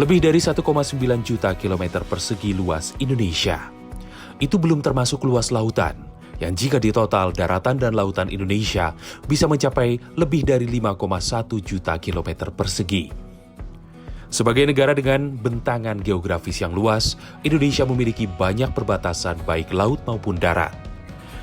Lebih dari 1,9 juta kilometer persegi luas Indonesia. Itu belum termasuk luas lautan, yang jika ditotal daratan dan lautan Indonesia bisa mencapai lebih dari 5,1 juta kilometer persegi. Sebagai negara dengan bentangan geografis yang luas, Indonesia memiliki banyak perbatasan baik laut maupun darat.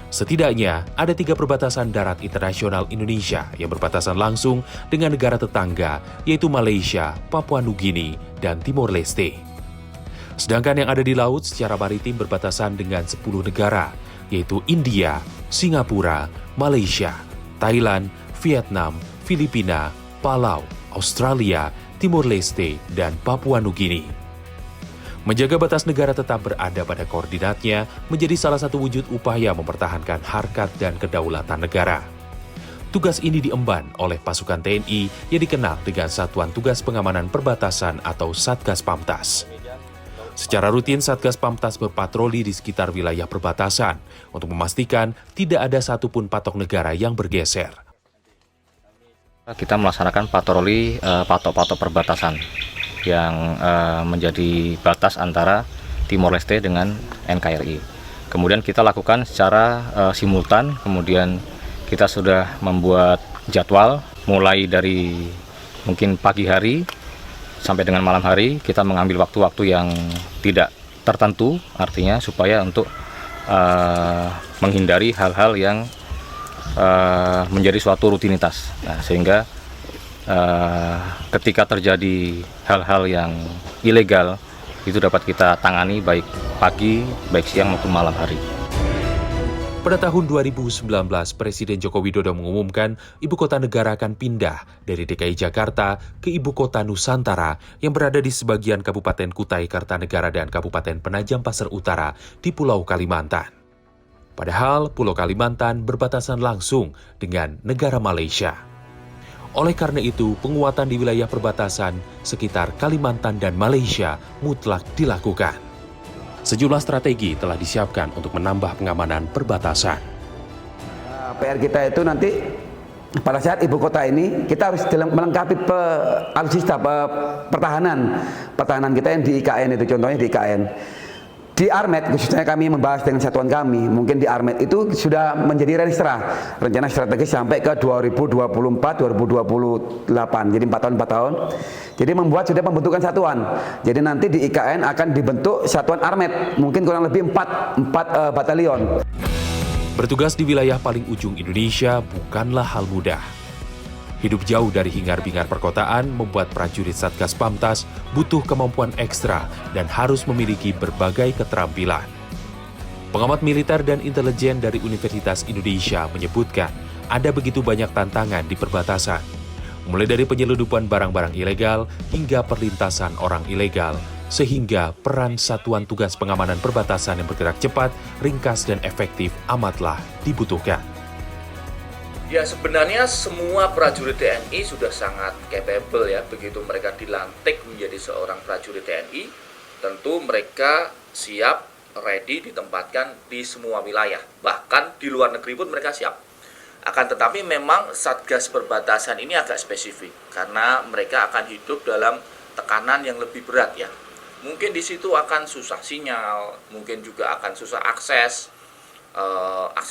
Setidaknya ada 3 perbatasan darat internasional Indonesia yang berbatasan langsung dengan negara tetangga, yaitu Malaysia, Papua Nugini, dan Timor Leste. Sedangkan yang ada di laut secara maritim berbatasan dengan 10 negara, yaitu India, Singapura, Malaysia, Thailand, Vietnam, Filipina, Palau, Australia, Timor Leste, dan Papua Nugini. Menjaga batas negara tetap berada pada koordinatnya menjadi salah satu wujud upaya mempertahankan harkat dan kedaulatan negara. Tugas ini diemban oleh pasukan TNI yang dikenal dengan Satuan Tugas Pengamanan Perbatasan atau Satgas Pamtas. Secara rutin, Satgas Pamtas berpatroli di sekitar wilayah perbatasan untuk memastikan tidak ada satupun patok negara yang bergeser. Kita melaksanakan patroli patok-patok perbatasan yang menjadi batas antara Timor Leste dengan NKRI. Kemudian kita lakukan secara simultan, kemudian kita sudah membuat jadwal mulai dari mungkin pagi hari sampai dengan malam hari. Kita mengambil waktu-waktu yang tidak tertentu, artinya supaya untuk menghindari hal-hal yang menjadi suatu rutinitas. Nah, sehingga ketika terjadi hal-hal yang ilegal itu dapat kita tangani baik pagi, baik siang maupun malam hari. Pada tahun 2019, Presiden Joko Widodo mengumumkan ibu kota negara akan pindah dari DKI Jakarta ke ibu kota Nusantara yang berada di sebagian Kabupaten Kutai Kartanegara dan Kabupaten Penajam Pasir Utara di Pulau Kalimantan. Padahal Pulau Kalimantan berbatasan langsung dengan negara Malaysia. Oleh karena itu, penguatan di wilayah perbatasan sekitar Kalimantan dan Malaysia mutlak dilakukan. Sejumlah strategi telah disiapkan untuk menambah pengamanan perbatasan. PR kita itu nanti pada saat ibu kota ini kita harus melengkapi alutsista pertahanan kita yang di IKN itu, contohnya di IKN. Di Armet, khususnya kami membahas dengan satuan kami, mungkin di Armet itu sudah menjadi rencana strategis sampai ke 2024-2028, jadi 4 tahun. Jadi sudah membentukkan satuan. Jadi nanti di IKN akan dibentuk satuan Armet, mungkin kurang lebih 4 batalion. Bertugas di wilayah paling ujung Indonesia bukanlah hal mudah. Hidup jauh dari hingar-bingar perkotaan membuat prajurit Satgas Pamtas butuh kemampuan ekstra dan harus memiliki berbagai keterampilan. Pengamat militer dan intelijen dari Universitas Indonesia menyebutkan ada begitu banyak tantangan di perbatasan, mulai dari penyeludupan barang-barang ilegal hingga perlintasan orang ilegal, sehingga peran Satuan Tugas Pengamanan Perbatasan yang bergerak cepat, ringkas, dan efektif amatlah dibutuhkan. Ya, sebenarnya semua prajurit TNI sudah sangat capable ya. Begitu mereka dilantik menjadi seorang prajurit TNI, tentu mereka siap, ready ditempatkan di semua wilayah. Bahkan di luar negeri pun mereka siap. Akan tetapi memang Satgas Perbatasan ini agak spesifik karena mereka akan hidup dalam tekanan yang lebih berat ya. Mungkin di situ akan susah sinyal, mungkin juga akan susah akses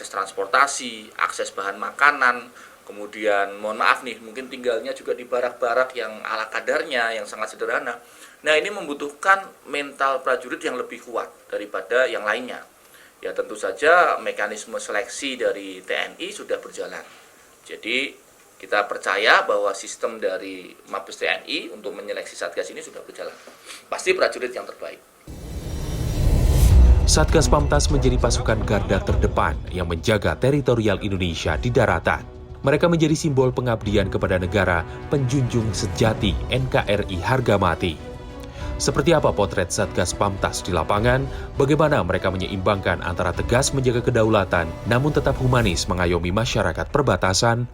transportasi, akses bahan makanan, kemudian mohon maaf nih, mungkin tinggalnya juga di barak-barak yang ala kadarnya, yang sangat sederhana. Nah, ini membutuhkan mental prajurit yang lebih kuat daripada yang lainnya. Ya, tentu saja mekanisme seleksi dari TNI sudah berjalan. Jadi, kita percaya bahwa sistem dari Mabes TNI untuk menyeleksi Satgas ini sudah berjalan. Pasti prajurit yang terbaik. Satgas Pamtas menjadi pasukan garda terdepan yang menjaga teritorial Indonesia di daratan. Mereka menjadi simbol pengabdian kepada negara, penjunjung sejati NKRI harga mati. Seperti apa potret Satgas Pamtas di lapangan? Bagaimana mereka menyeimbangkan antara tegas menjaga kedaulatan, namun tetap humanis mengayomi masyarakat perbatasan?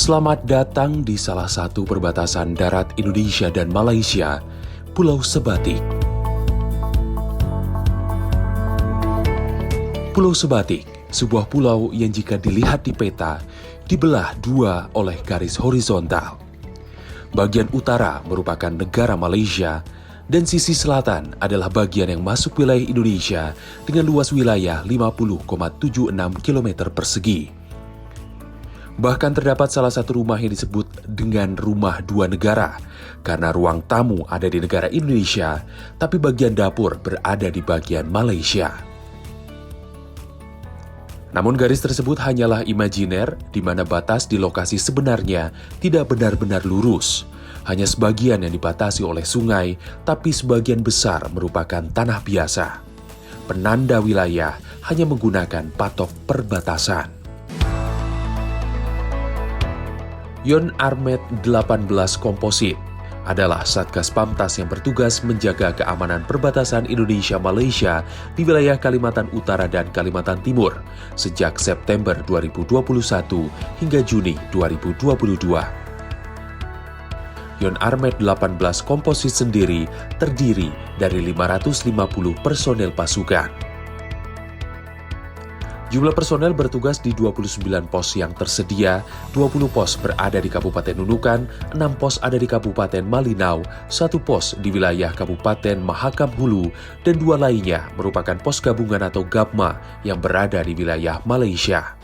Selamat datang di salah satu perbatasan darat Indonesia dan Malaysia, Pulau Sebatik. Pulau Sebatik, sebuah pulau yang jika dilihat di peta, dibelah dua oleh garis horizontal. Bagian utara merupakan negara Malaysia, dan sisi selatan adalah bagian yang masuk wilayah Indonesia dengan luas wilayah 50,76 km persegi. Bahkan terdapat salah satu rumah yang disebut dengan rumah dua negara, karena ruang tamu ada di negara Indonesia, tapi bagian dapur berada di bagian Malaysia. Namun garis tersebut hanyalah imajiner, di mana batas di lokasi sebenarnya tidak benar-benar lurus. Hanya sebagian yang dibatasi oleh sungai, tapi sebagian besar merupakan tanah biasa. Penanda wilayah hanya menggunakan patok perbatasan. Yon Armet 18 Komposit adalah Satgas Pamtas yang bertugas menjaga keamanan perbatasan Indonesia-Malaysia di wilayah Kalimantan Utara dan Kalimantan Timur sejak September 2021 hingga Juni 2022. Yon Armet 18 Komposit sendiri terdiri dari 550 personel pasukan. Jumlah personel bertugas di 29 pos yang tersedia, 20 pos berada di Kabupaten Nunukan, 6 pos ada di Kabupaten Malinau, 1 pos di wilayah Kabupaten Mahakam Hulu, dan 2 lainnya merupakan pos gabungan atau GAPMA yang berada di wilayah Malaysia.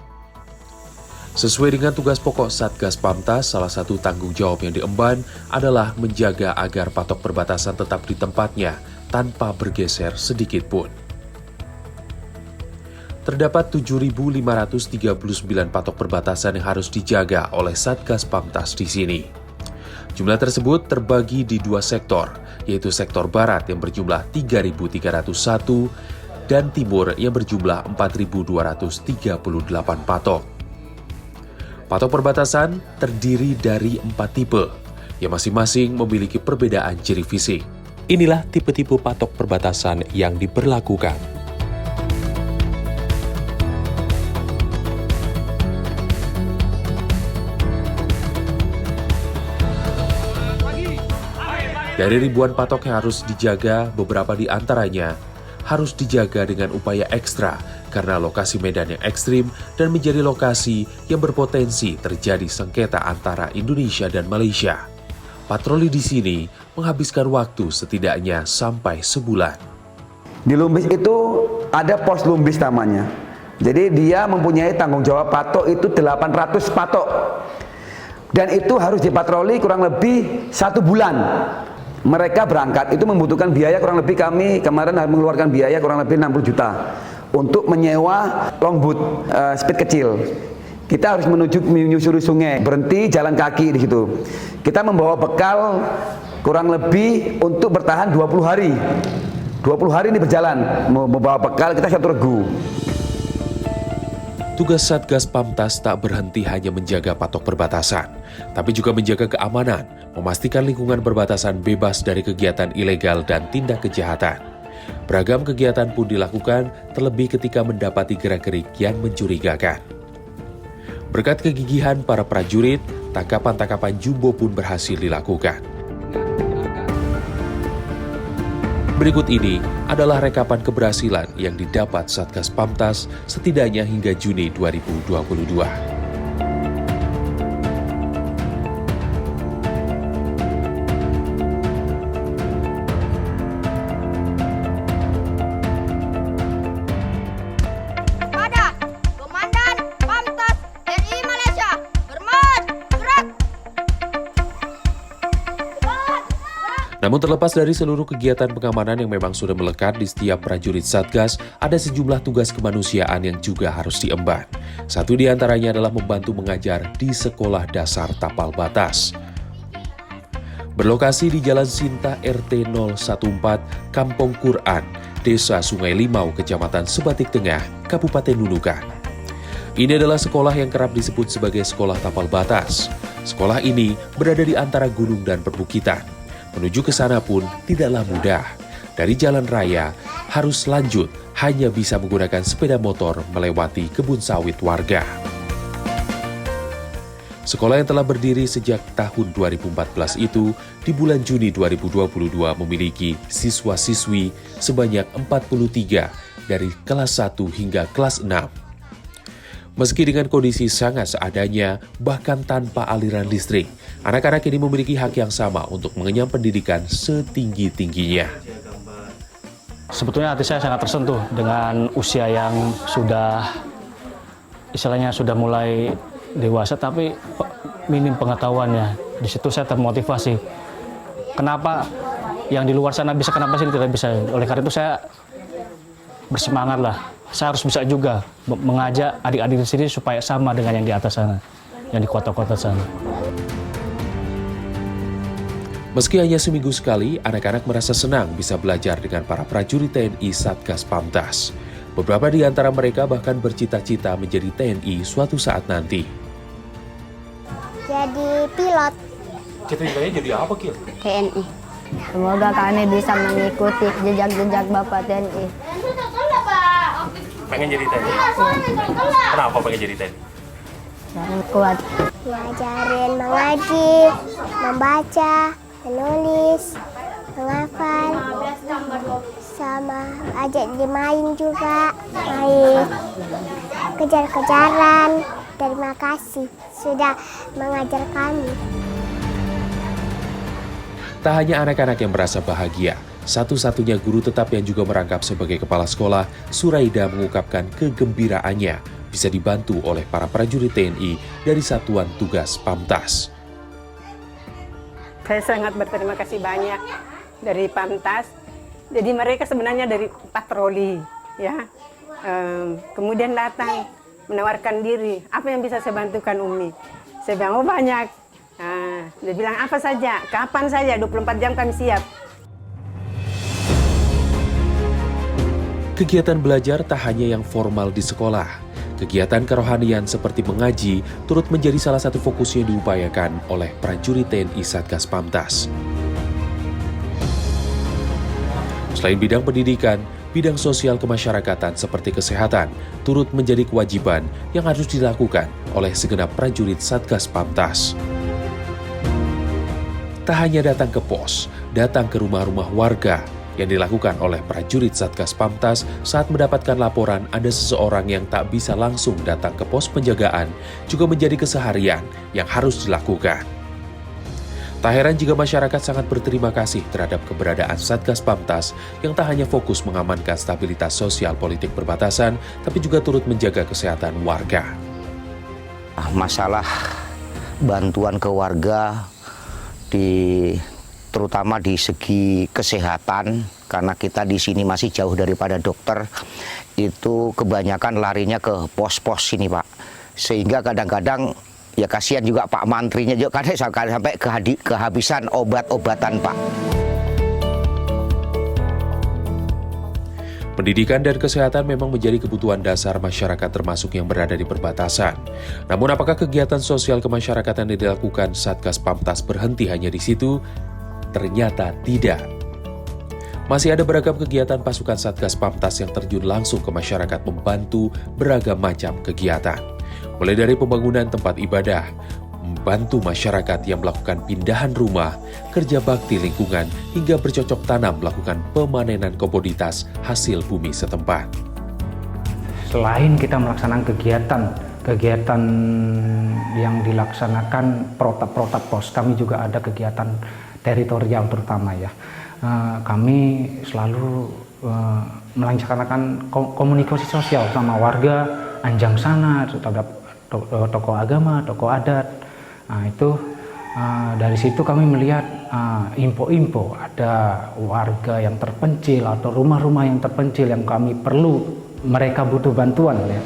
Sesuai dengan tugas pokok Satgas Pamtas, salah satu tanggung jawab yang diemban adalah menjaga agar patok perbatasan tetap di tempatnya tanpa bergeser sedikit pun. Terdapat 7.539 patok perbatasan yang harus dijaga oleh Satgas Pamtas di sini. Jumlah tersebut terbagi di 2 sektor, yaitu sektor barat yang berjumlah 3.301 dan timur yang berjumlah 4.238 patok. Patok perbatasan terdiri dari 4 tipe, yang masing-masing memiliki perbedaan ciri fisik. Inilah tipe-tipe patok perbatasan yang diberlakukan. Dari ribuan patok yang harus dijaga, beberapa di antaranya harus dijaga dengan upaya ekstra karena lokasi medan yang ekstrim dan menjadi lokasi yang berpotensi terjadi sengketa antara Indonesia dan Malaysia. Patroli di sini menghabiskan waktu setidaknya sampai sebulan. Di Lumbis itu ada pos Lumbis namanya. Jadi dia mempunyai tanggung jawab patok itu 800 patok. Dan itu harus dipatroli kurang lebih 1 bulan. Mereka berangkat itu membutuhkan biaya kurang lebih, kami kemarin harus mengeluarkan biaya kurang lebih 60 juta untuk menyewa longboat speed kecil. Kita harus menyusuri sungai, berhenti jalan kaki di situ. Kita membawa bekal kurang lebih untuk bertahan 20 hari. 20 hari ini berjalan, membawa bekal kita 1 regu. Tugas Satgas Pamtas tak berhenti hanya menjaga patok perbatasan, tapi juga menjaga keamanan, memastikan lingkungan perbatasan bebas dari kegiatan ilegal dan tindak kejahatan. Beragam kegiatan pun dilakukan, terlebih ketika mendapati gerak-gerik yang mencurigakan. Berkat kegigihan para prajurit, tangkapan-tangkapan jumbo pun berhasil dilakukan. Berikut ini adalah rekapan keberhasilan yang didapat Satgas Pamtas setidaknya hingga Juni 2022. Namun terlepas dari seluruh kegiatan pengamanan yang memang sudah melekat di setiap prajurit Satgas, ada sejumlah tugas kemanusiaan yang juga harus diemban. Satu di antaranya adalah membantu mengajar di Sekolah Dasar Tapal Batas. Berlokasi di Jalan Sinta RT 014, Kampung Quran, Desa Sungai Limau, Kecamatan Sebatik Tengah, Kabupaten Nunukan. Ini adalah sekolah yang kerap disebut sebagai Sekolah Tapal Batas. Sekolah ini berada di antara gunung dan perbukitan. Menuju ke sana pun tidaklah mudah. Dari jalan raya harus lanjut, hanya bisa menggunakan sepeda motor melewati kebun sawit warga. Sekolah yang telah berdiri sejak tahun 2014 itu, di bulan Juni 2022 memiliki siswa-siswi sebanyak 43 dari kelas 1 hingga kelas 6. Meski dengan kondisi sangat seadanya, bahkan tanpa aliran listrik, anak-anak ini memiliki hak yang sama untuk mengenyam pendidikan setinggi-tingginya. Sebetulnya hati saya sangat tersentuh dengan usia yang sudah, istilahnya sudah mulai dewasa, tapi minim pengetahuannya. Di situ saya termotivasi. Kenapa yang di luar sana bisa, kenapa sini tidak bisa? Oleh karena itu saya bersemangat lah. Saya harus bisa juga mengajak adik-adik di sini supaya sama dengan yang di atas sana, yang di kota-kota sana. Meski hanya seminggu sekali, anak-anak merasa senang bisa belajar dengan para prajurit TNI Satgas Pamtas. Beberapa di antara mereka bahkan bercita-cita menjadi TNI suatu saat nanti. Jadi pilot Cita-citanya jadi apa, Kil? TNI. Semoga kami bisa mengikuti jejak-jejak Bapak TNI. Pengen jadi TNI? Kenapa pengen jadi TNI? Dan kuat. Ngajarin mengaji, membaca, menulis, menghafal, sama ajak dimain juga, main kejar-kejaran. Terima kasih sudah mengajar kami. Tak hanya anak-anak yang merasa bahagia, satu-satunya guru tetap yang juga merangkap sebagai kepala sekolah, Suraida mengungkapkan kegembiraannya bisa dibantu oleh para prajurit TNI dari Satuan Tugas Pamtas. Saya sangat berterima kasih banyak dari Pamtas. Jadi mereka sebenarnya dari patroli, ya. Kemudian datang menawarkan diri, apa yang bisa saya bantukan Umi? Saya bilang, oh banyak. Dia bilang apa saja, kapan saja, 24 jam kami siap. Kegiatan belajar tak hanya yang formal di sekolah. Kegiatan kerohanian seperti mengaji turut menjadi salah satu fokus yang diupayakan oleh prajurit TNI Satgas Pamtas. Selain bidang pendidikan, bidang sosial kemasyarakatan seperti kesehatan turut menjadi kewajiban yang harus dilakukan oleh segenap prajurit Satgas Pamtas. Tak hanya datang ke pos, datang ke rumah-rumah warga yang dilakukan oleh prajurit Satgas Pamtas saat mendapatkan laporan ada seseorang yang tak bisa langsung datang ke pos penjagaan juga menjadi keseharian yang harus dilakukan. Tak heran jika masyarakat sangat berterima kasih terhadap keberadaan Satgas Pamtas yang tak hanya fokus mengamankan stabilitas sosial politik perbatasan, tapi juga turut menjaga kesehatan warga. Masalah bantuan ke warga terutama di segi kesehatan, karena kita di sini masih jauh daripada dokter, itu kebanyakan larinya ke pos-pos sini, Pak. Sehingga kadang-kadang ya kasihan juga Pak Mantrinya juga kadang sampai kehabisan obat-obatan, Pak. Pendidikan dan kesehatan memang menjadi kebutuhan dasar masyarakat termasuk yang berada di perbatasan. Namun apakah kegiatan sosial kemasyarakatan yang dilakukan Satgas Pamtas berhenti hanya di situ? Ternyata tidak. Masih ada beragam kegiatan pasukan Satgas Pamtas yang terjun langsung ke masyarakat membantu beragam macam kegiatan. Mulai dari pembangunan tempat ibadah, membantu masyarakat yang melakukan pindahan rumah, kerja bakti lingkungan, hingga bercocok tanam melakukan pemanenan komoditas hasil bumi setempat. Selain kita melaksanakan kegiatan yang dilaksanakan protap-protap pos, kami juga ada kegiatan teritorial terutama ya. Kami selalu melaksanakan komunikasi sosial sama warga Anjang sana, terhadap tokoh agama, tokoh adat. Nah itu dari situ kami melihat info-info ada warga yang terpencil atau rumah-rumah yang terpencil yang kami perlu, mereka butuh bantuan ya.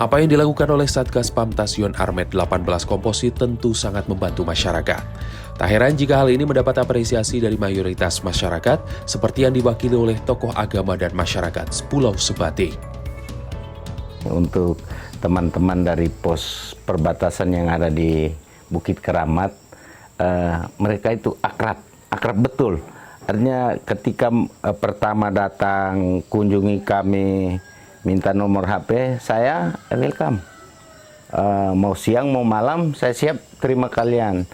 Apa yang dilakukan oleh Satgas Pamtas Yon Armet 18 Komposit tentu sangat membantu masyarakat. Tak heran jika hal ini mendapat apresiasi dari mayoritas masyarakat seperti yang diwakili oleh tokoh agama dan masyarakat Pulau Sebatik. Untuk teman-teman dari pos perbatasan yang ada di Bukit Keramat, mereka itu akrab betul. Artinya ketika pertama datang kunjungi kami, minta nomor HP, saya welcome. Mau siang mau malam saya siap terima kalian.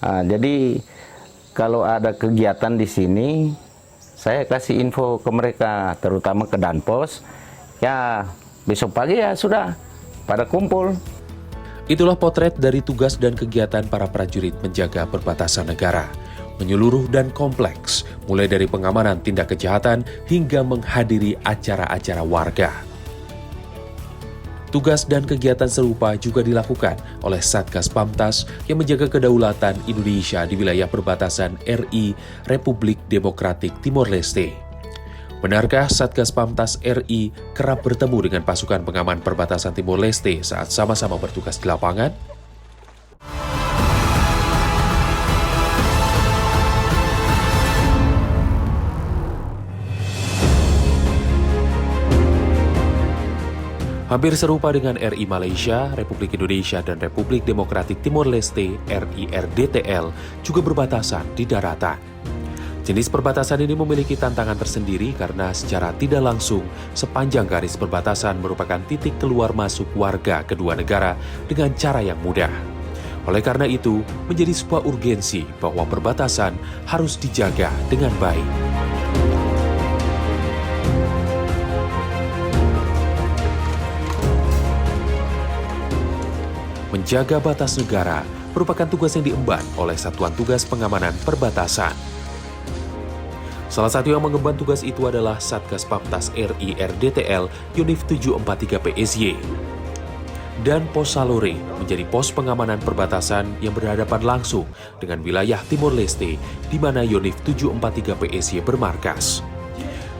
Jadi kalau ada kegiatan di sini, saya kasih info ke mereka, terutama ke Danpos, ya besok pagi ya sudah pada kumpul. Itulah potret dari tugas dan kegiatan para prajurit menjaga perbatasan negara. Menyeluruh dan kompleks, mulai dari pengamanan tindak kejahatan hingga menghadiri acara-acara warga. Tugas dan kegiatan serupa juga dilakukan oleh Satgas Pamtas yang menjaga kedaulatan Indonesia di wilayah perbatasan RI Republik Demokratik Timor Leste. Benarkah Satgas Pamtas RI kerap bertemu dengan pasukan pengaman perbatasan Timor Leste saat sama-sama bertugas di lapangan? Hampir serupa dengan RI Malaysia, Republik Indonesia, dan Republik Demokratik Timor Leste (RI-RDTL) juga berbatasan di daratan. Jenis perbatasan ini memiliki tantangan tersendiri karena secara tidak langsung sepanjang garis perbatasan merupakan titik keluar masuk warga kedua negara dengan cara yang mudah. Oleh karena itu, menjadi sebuah urgensi bahwa perbatasan harus dijaga dengan baik. Menjaga batas negara merupakan tugas yang diemban oleh Satuan Tugas Pengamanan Perbatasan. Salah satu yang mengemban tugas itu adalah Satgas Pamtas RI-RDTL Yonif 743 PSY. Dan Pos Salore menjadi pos pengamanan perbatasan yang berhadapan langsung dengan wilayah Timor Leste di mana Yonif 743 PSY bermarkas.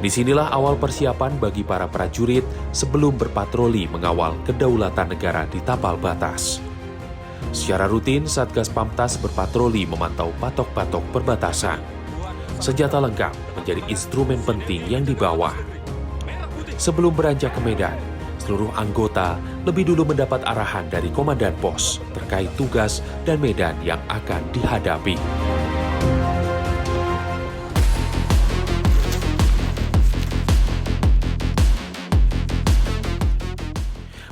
Disinilah awal persiapan bagi para prajurit sebelum berpatroli mengawal kedaulatan negara di tapal batas. Secara rutin, Satgas Pamtas berpatroli memantau patok-patok perbatasan. Senjata lengkap menjadi instrumen penting yang dibawa. Sebelum beranjak ke medan, seluruh anggota lebih dulu mendapat arahan dari komandan pos terkait tugas dan medan yang akan dihadapi.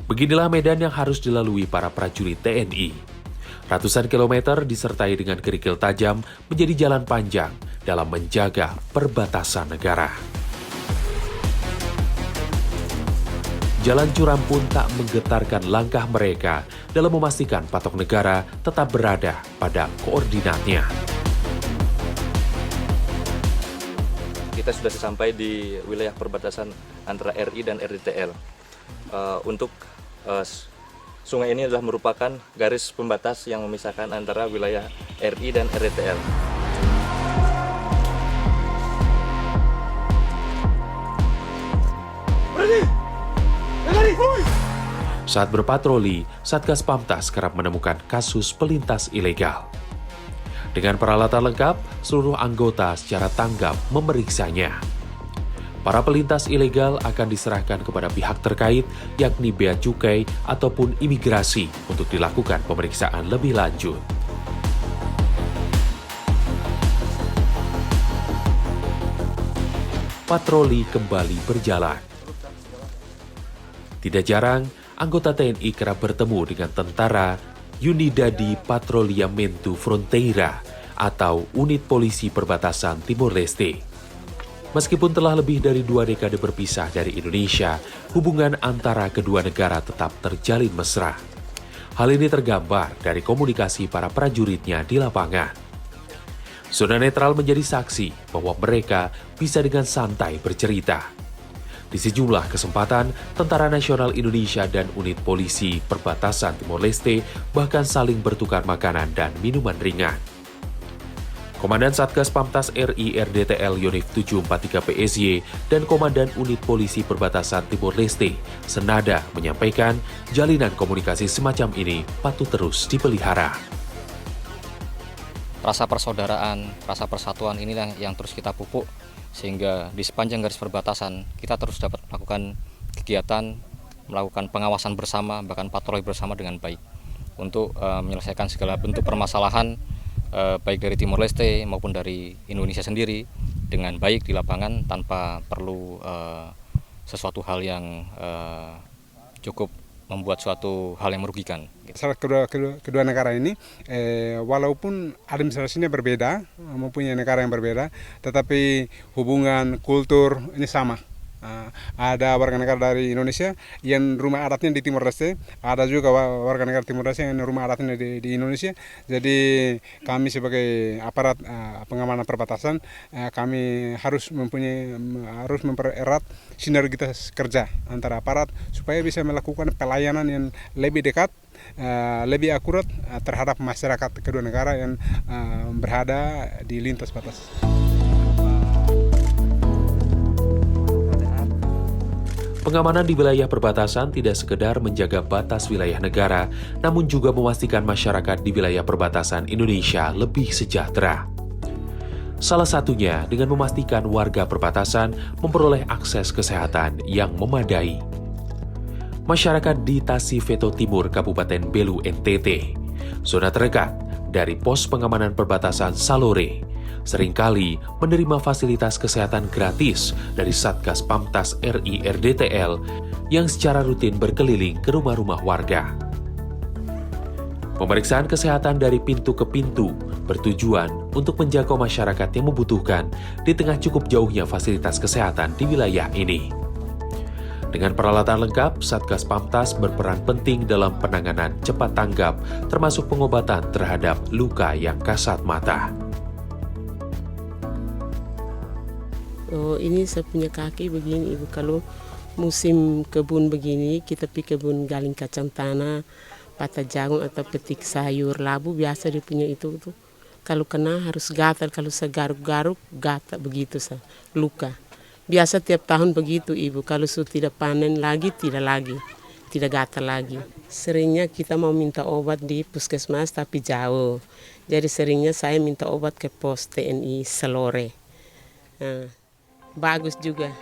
Beginilah medan yang harus dilalui para prajurit TNI. Ratusan kilometer disertai dengan kerikil tajam menjadi jalan panjang dalam menjaga perbatasan negara. Jalan curam pun tak menggetarkan langkah mereka dalam memastikan patok negara tetap berada pada koordinatnya. Kita sudah sampai di wilayah perbatasan antara RI dan RDTL. Untuk sungai ini adalah merupakan garis pembatas yang memisahkan antara wilayah RI dan RDTL. Saat berpatroli, Satgas Pamtas kerap menemukan kasus pelintas ilegal. Dengan peralatan lengkap, seluruh anggota secara tanggap memeriksanya. Para pelintas ilegal akan diserahkan kepada pihak terkait, yakni Bea Cukai ataupun imigrasi, untuk dilakukan pemeriksaan lebih lanjut. Patroli kembali berjalan. Tidak jarang, anggota TNI kerap bertemu dengan tentara Unidade Patrulhamento Fronteira atau Unit Polisi Perbatasan Timor Leste. Meskipun telah lebih dari 2 dekade berpisah dari Indonesia, hubungan antara kedua negara tetap terjalin mesra. Hal ini tergambar dari komunikasi para prajuritnya di lapangan. Zona netral menjadi saksi bahwa mereka bisa dengan santai bercerita. Di sejumlah kesempatan, Tentara Nasional Indonesia dan unit polisi perbatasan Timor Leste bahkan saling bertukar makanan dan minuman ringan. Komandan Satgas Pamtas RI-RDTL Yonif 743 PSY dan Komandan Unit Polisi Perbatasan Timor Leste senada menyampaikan jalinan komunikasi semacam ini patut terus dipelihara. Rasa persaudaraan, rasa persatuan inilah yang terus kita pupuk, sehingga di sepanjang garis perbatasan kita terus dapat melakukan kegiatan, melakukan pengawasan bersama, bahkan patroli bersama dengan baik untuk menyelesaikan segala bentuk permasalahan baik dari Timor Leste maupun dari Indonesia sendiri dengan baik di lapangan tanpa perlu sesuatu hal yang cukup membuat suatu hal yang merugikan. Kedua negara ini, walaupun administrasinya berbeda, mempunyai negara yang berbeda, tetapi hubungan kultur ini sama. Ada warga negara dari Indonesia yang rumah adatnya di Timor Leste, ada juga warga negara Timor Leste yang rumah adatnya di Indonesia. Jadi kami sebagai aparat pengamanan perbatasan, kami harus mempererat sinergitas kerja antara aparat supaya bisa melakukan pelayanan yang lebih dekat, lebih akurat terhadap masyarakat kedua negara yang berada di lintas batas. Pengamanan di wilayah perbatasan tidak sekedar menjaga batas wilayah negara, namun juga memastikan masyarakat di wilayah perbatasan Indonesia lebih sejahtera. Salah satunya dengan memastikan warga perbatasan memperoleh akses kesehatan yang memadai. Masyarakat di Tasifeto Timur, Kabupaten Belu, NTT, zona terdekat dari pos pengamanan perbatasan Salore, seringkali menerima fasilitas kesehatan gratis dari Satgas Pamtas RI RDTL yang secara rutin berkeliling ke rumah-rumah warga. Pemeriksaan kesehatan dari pintu ke pintu bertujuan untuk menjangkau masyarakat yang membutuhkan di tengah cukup jauhnya fasilitas kesehatan di wilayah ini. Dengan peralatan lengkap, Satgas Pamtas berperan penting dalam penanganan cepat tanggap, termasuk pengobatan terhadap luka yang kasat mata. Oh, ini saya punya kaki begini, Ibu. Kalau musim kebun begini, kita pergi kebun galing kacang tanah, patah jagung atau petik sayur labu, biasa dia punya itu tuh. Kalau kena harus gatal, kalau saya garuk-garuk, gatal begitu saya, luka. Biasa tiap tahun begitu, Ibu. Kalau sudah tidak panen lagi, tidak gatal lagi. Seringnya kita mau minta obat di puskesmas tapi jauh. Jadi seringnya saya minta obat ke pos TNI Salore. Nah, bagus juga.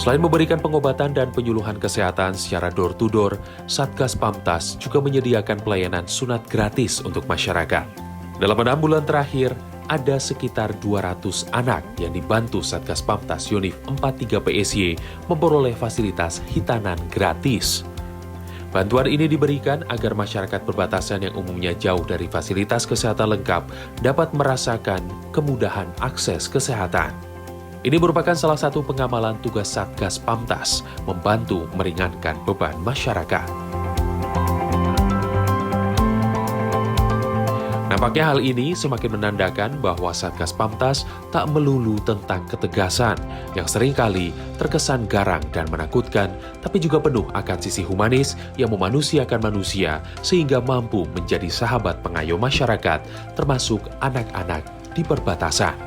Selain memberikan pengobatan dan penyuluhan kesehatan secara door-to-door, Satgas Pamtas juga menyediakan pelayanan sunat gratis untuk masyarakat. Dalam 6 bulan terakhir, ada sekitar 200 anak yang dibantu Satgas Pamtas Yonif 43 PSY memperoleh fasilitas hitanan gratis. Bantuan ini diberikan agar masyarakat perbatasan yang umumnya jauh dari fasilitas kesehatan lengkap dapat merasakan kemudahan akses kesehatan. Ini merupakan salah satu pengamalan tugas Satgas Pamtas membantu meringankan beban masyarakat. Nampaknya hal ini semakin menandakan bahwa Satgas Pamtas tak melulu tentang ketegasan yang seringkali terkesan garang dan menakutkan, tapi juga penuh akan sisi humanis yang memanusiakan manusia sehingga mampu menjadi sahabat pengayom masyarakat, termasuk anak-anak di perbatasan.